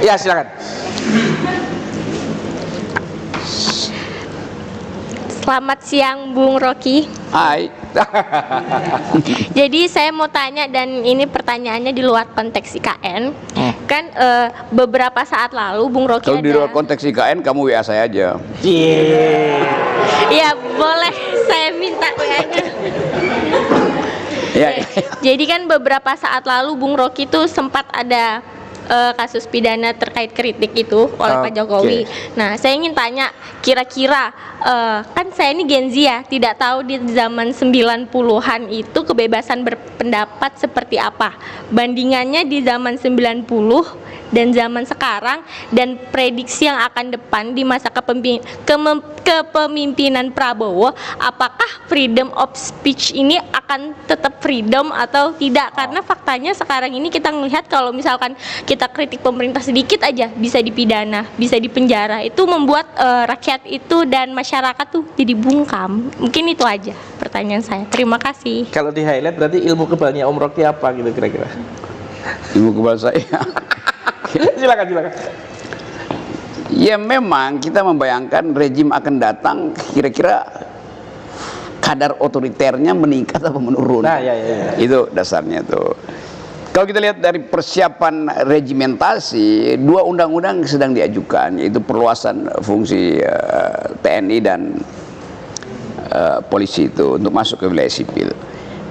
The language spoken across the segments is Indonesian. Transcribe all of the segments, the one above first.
Ya, silakan. Selamat siang Bung Rocky. Hai. Jadi saya mau tanya, dan ini pertanyaannya di luar konteks IKN. Kan beberapa saat lalu Bung Rocky Kalau di luar konteks IKN kamu WA saya aja. Ya boleh saya minta WA-nya. Ya. Jadi kan beberapa saat lalu Bung Rocky itu sempat ada kasus pidana terkait kritik itu oleh Pak Jokowi. Nah, saya ingin tanya, kira-kira kan saya ini Gen Z ya, tidak tahu di zaman 90-an itu kebebasan berpendapat seperti apa. Bandingannya di zaman 90 dan zaman sekarang, dan prediksi yang akan depan di masa kepemimpinan Prabowo, apakah freedom of speech ini akan tetap freedom atau tidak? Karena faktanya sekarang ini kita melihat kalau misalkan kita kritik pemerintah sedikit aja bisa dipidana, bisa dipenjara. Itu membuat rakyat itu dan masyarakat tuh jadi bungkam. Mungkin itu aja pertanyaan saya. Terima kasih. Kalau di highlight berarti ilmu kebalnya Om Rocky apa gitu kira-kira? Ilmu kebal saya. Silakan. Ya, memang kita membayangkan rejim akan datang, kira-kira kadar otoriternya meningkat atau menurun. Nah, ya. Itu dasarnya tuh. Kalau kita lihat dari persiapan regimentasi, 2 undang-undang sedang diajukan, yaitu perluasan fungsi TNI dan polisi itu untuk masuk ke wilayah sipil.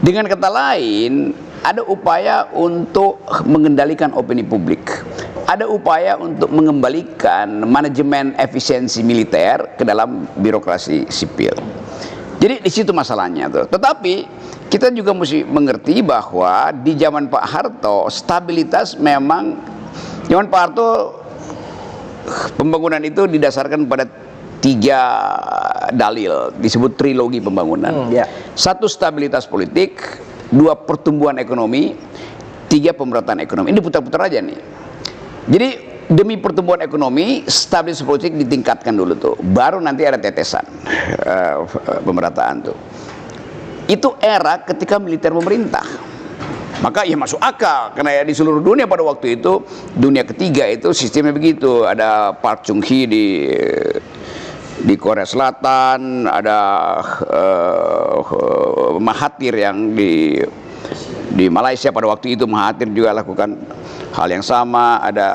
Dengan kata lain, ada upaya untuk mengendalikan opini publik. Ada upaya untuk mengembalikan manajemen efisiensi militer ke dalam birokrasi sipil. Jadi di situ masalahnya tuh. Tetapi kita juga mesti mengerti bahwa di zaman Pak Harto stabilitas memang, zaman Pak Harto pembangunan itu didasarkan pada 3 dalil, disebut trilogi pembangunan. 1 stabilitas politik, 2 pertumbuhan ekonomi, 3 pemerataan ekonomi. Ini putar-putar aja nih. Jadi demi pertumbuhan ekonomi, stabilitas politik ditingkatkan dulu tuh, baru nanti ada tetesan pemerataan tuh. Itu era ketika militer memerintah. Maka ya masuk akal, karena ya di seluruh dunia pada waktu itu, dunia ketiga itu sistemnya begitu. Ada Park Chung Hee di Korea Selatan, ada Mahathir yang di Malaysia pada waktu itu. Mahathir juga lakukan hal yang sama. Ada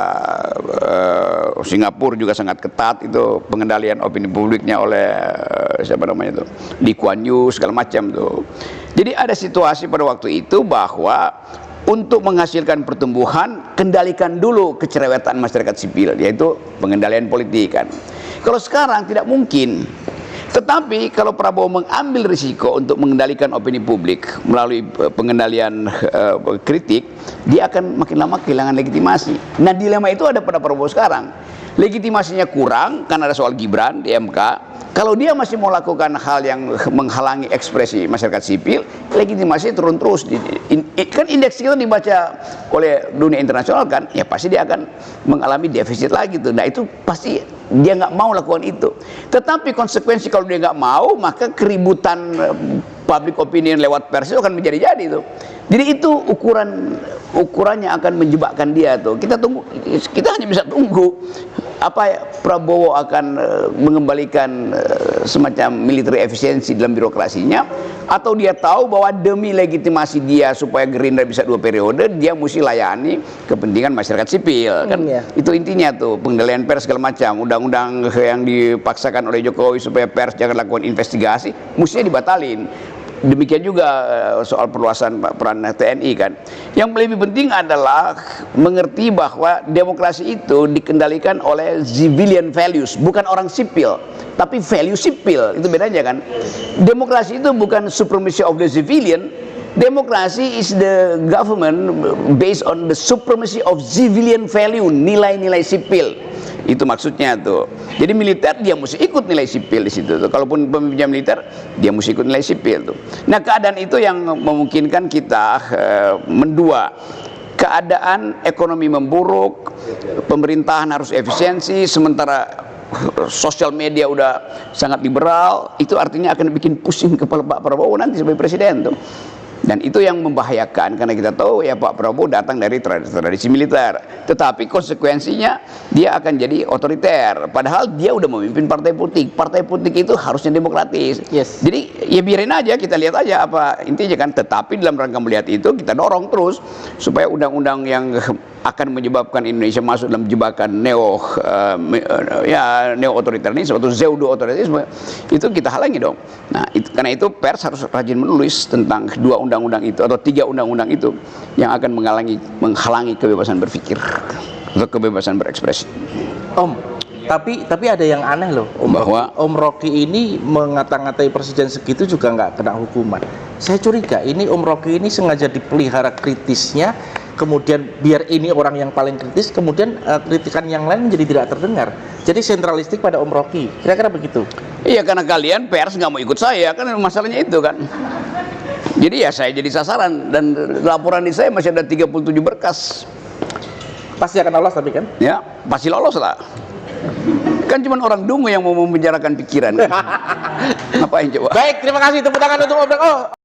Singapura juga sangat ketat itu pengendalian opini publiknya oleh siapa namanya itu, Lee Kuan Yew, segala macam tuh. Jadi ada situasi pada waktu itu bahwa untuk menghasilkan pertumbuhan, kendalikan dulu kecerewetan masyarakat sipil, yaitu pengendalian politik kan. Kalau sekarang tidak mungkin. Tetapi kalau Prabowo mengambil risiko untuk mengendalikan opini publik melalui pengendalian kritik, dia akan makin lama kehilangan legitimasi. Nah, dilema itu ada pada Prabowo sekarang. Legitimasinya kurang karena ada soal Gibran di MK. Kalau dia masih mau lakukan hal yang menghalangi ekspresi masyarakat sipil, legitimasi turun terus. Kan indeks kita dibaca oleh dunia internasional kan, ya pasti dia akan mengalami defisit lagi tuh. Nah, itu pasti dia nggak mau lakukan itu. Tetapi konsekuensi kalau dia nggak mau, maka keributan public opinion lewat pers itu akan menjadi-jadi tuh. Jadi itu ukurannya akan menjebakkan dia tuh. Kita tunggu, kita hanya bisa tunggu apa Prabowo akan mengembalikan semacam military efisiensi dalam birokrasinya, atau dia tahu bahwa demi legitimasi dia supaya Gerindra bisa 2 periode, dia mesti layani kepentingan masyarakat sipil kan. Itu intinya tuh, pengendalian pers segala macam. Undang-undang yang dipaksakan oleh Jokowi supaya pers jangan lakukan investigasi, mestinya dibatalin. Demikian juga soal perluasan peran TNI kan. Yang lebih penting adalah mengerti bahwa demokrasi itu dikendalikan oleh civilian values, bukan orang sipil, tapi value sipil. Itu bedanya kan. Demokrasi itu bukan supremacy of the civilian. Demokrasi is the government based on the supremacy of civilian value, nilai-nilai sipil. Itu maksudnya tuh. Jadi militer dia mesti ikut nilai sipil di situ tuh. Kalaupun pemimpinnya militer, dia mesti ikut nilai sipil tuh. Nah, keadaan itu yang memungkinkan kita mendua. Keadaan ekonomi memburuk, pemerintahan harus efisiensi, sementara sosial media udah sangat liberal. Itu artinya akan bikin pusing kepala Pak Prabowo nanti sebagai presiden tuh. Dan itu yang membahayakan karena kita tahu ya Pak Prabowo datang dari tradisi militer. Tetapi konsekuensinya dia akan jadi otoriter. Padahal dia udah memimpin partai politik. Partai politik itu harusnya demokratis. Yes. Jadi ya biarin aja, kita lihat aja apa intinya kan. Tetapi dalam rangka melihat itu kita dorong terus supaya undang-undang yang akan menyebabkan Indonesia masuk dalam jebakan neo otoritarisme atau pseudo otoritarisme itu kita halangi dong. Nah, karena itu pers harus rajin menulis tentang 2 undang-undang itu atau 3 undang-undang itu yang akan menghalangi kebebasan berpikir atau kebebasan berekspresi. Om, tapi ada yang aneh loh, Bahwa Om Rocky ini mengata-ngatai presiden segitu juga nggak kena hukuman. Saya curiga ini Om Rocky ini sengaja dipelihara kritisnya, kemudian biar ini orang yang paling kritis, kemudian kritikan yang lain menjadi tidak terdengar. Jadi sentralistik pada Om Rocky, kira-kira begitu. iya, karena kalian pers nggak mau ikut saya, kan masalahnya itu kan. Jadi ya saya jadi sasaran dan laporan di saya masih ada 37 berkas. Pasti akan lolos tapi kan? Ya, pasti lolos lah. Kan cuma orang dungu yang mau membicarakan pikiran. Ngapain coba? Baik, terima kasih. Tepuk tangan untuk Om Rocky.